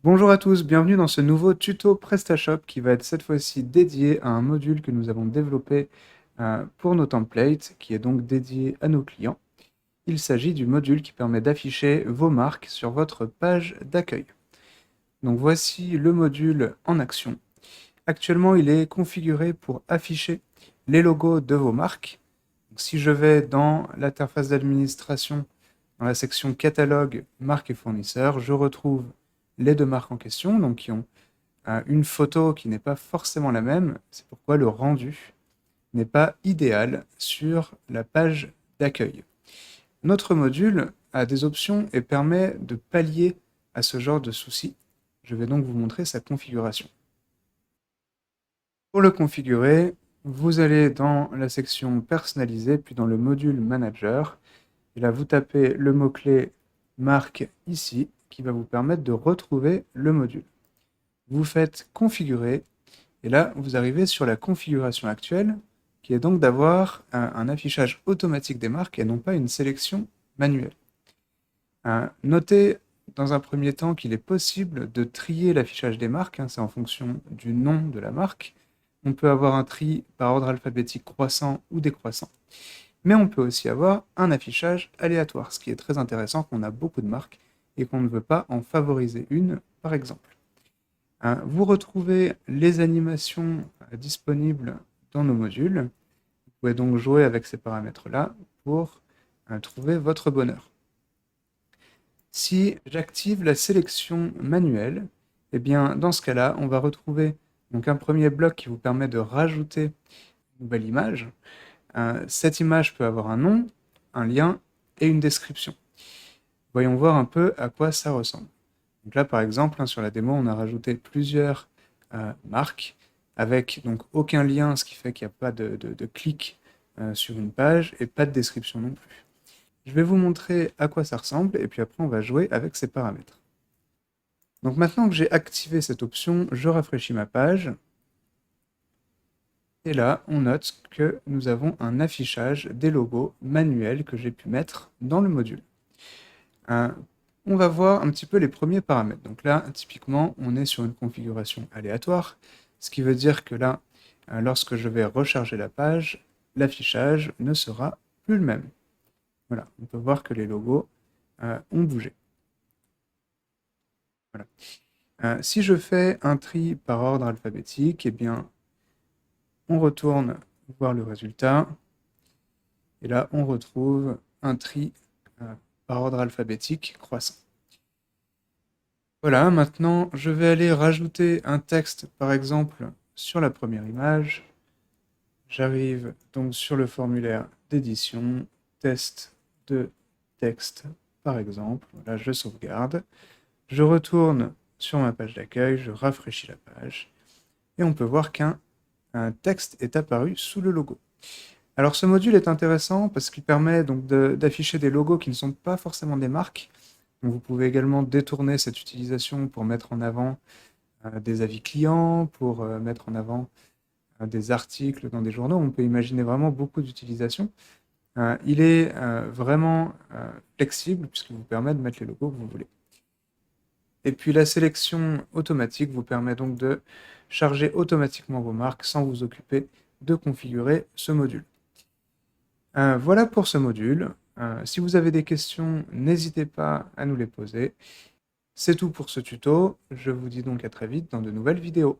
Bonjour à tous, bienvenue dans ce nouveau tuto PrestaShop qui va être cette fois-ci dédié à un module que nous avons développé pour nos templates, qui est donc dédié à nos clients. Il s'agit du module qui permet d'afficher vos marques sur votre page d'accueil. Donc voici le module en action. Actuellement, il est configuré pour afficher les logos de vos marques. Donc, si je vais dans l'interface d'administration, dans la section catalogue, marques et fournisseurs, je retrouve les deux marques en question, donc qui ont une photo qui n'est pas forcément la même. C'est pourquoi le rendu n'est pas idéal sur la page d'accueil. Notre module a des options et permet de pallier à ce genre de soucis. Je vais donc vous montrer sa configuration. Pour le configurer, vous allez dans la section personnaliser, puis dans le module manager. Et là, vous tapez le mot-clé marque ici, qui va vous permettre de retrouver le module. Vous faites configurer, et là, vous arrivez sur la configuration actuelle, qui est donc d'avoir un affichage automatique des marques et non pas une sélection manuelle. Notez dans un premier temps qu'il est possible de trier l'affichage des marques, c'est en fonction du nom de la marque. On peut avoir un tri par ordre alphabétique croissant ou décroissant. Mais on peut aussi avoir un affichage aléatoire, ce qui est très intéressant quand on a beaucoup de marques et qu'on ne veut pas en favoriser une, par exemple. Vous retrouvez les animations disponibles dans nos modules. Vous pouvez donc jouer avec ces paramètres-là pour trouver votre bonheur. Si j'active la sélection manuelle, eh bien, dans ce cas-là, on va retrouver donc un premier bloc qui vous permet de rajouter une nouvelle image. Cette image peut avoir un nom, un lien et une description. Voyons voir un peu à quoi ça ressemble. Donc là, par exemple, sur la démo, on a rajouté plusieurs marques avec donc aucun lien, ce qui fait qu'il n'y a pas de clic sur une page et pas de description non plus. Je vais vous montrer à quoi ça ressemble et puis après on va jouer avec ces paramètres. Donc maintenant que j'ai activé cette option, je rafraîchis ma page. Et là, on note que nous avons un affichage des logos manuels que j'ai pu mettre dans le module. On va voir un petit peu les premiers paramètres. Donc là, typiquement, on est sur une configuration aléatoire, ce qui veut dire que là, lorsque je vais recharger la page, l'affichage ne sera plus le même. Voilà, on peut voir que les logos ont bougé. Voilà. Si je fais un tri par ordre alphabétique, eh bien, on retourne voir le résultat. Et là, on retrouve un tri par ordre alphabétique croissant. Voilà, maintenant, je vais aller rajouter un texte, par exemple, sur la première image. J'arrive donc sur le formulaire d'édition, test de texte, par exemple. Là, je sauvegarde. Je retourne sur ma page d'accueil, je rafraîchis la page, et on peut voir qu'un texte est apparu sous le logo. Alors ce module est intéressant parce qu'il permet donc d'afficher des logos qui ne sont pas forcément des marques. Donc vous pouvez également détourner cette utilisation pour mettre en avant des avis clients, pour mettre en avant des articles dans des journaux. On peut imaginer vraiment beaucoup d'utilisations. Il est vraiment flexible puisqu'il vous permet de mettre les logos que vous voulez. Et puis la sélection automatique vous permet donc de charger automatiquement vos marques sans vous occuper de configurer ce module. Voilà pour ce module. Si vous avez des questions, n'hésitez pas à nous les poser. C'est tout pour ce tuto. Je vous dis donc à très vite dans de nouvelles vidéos.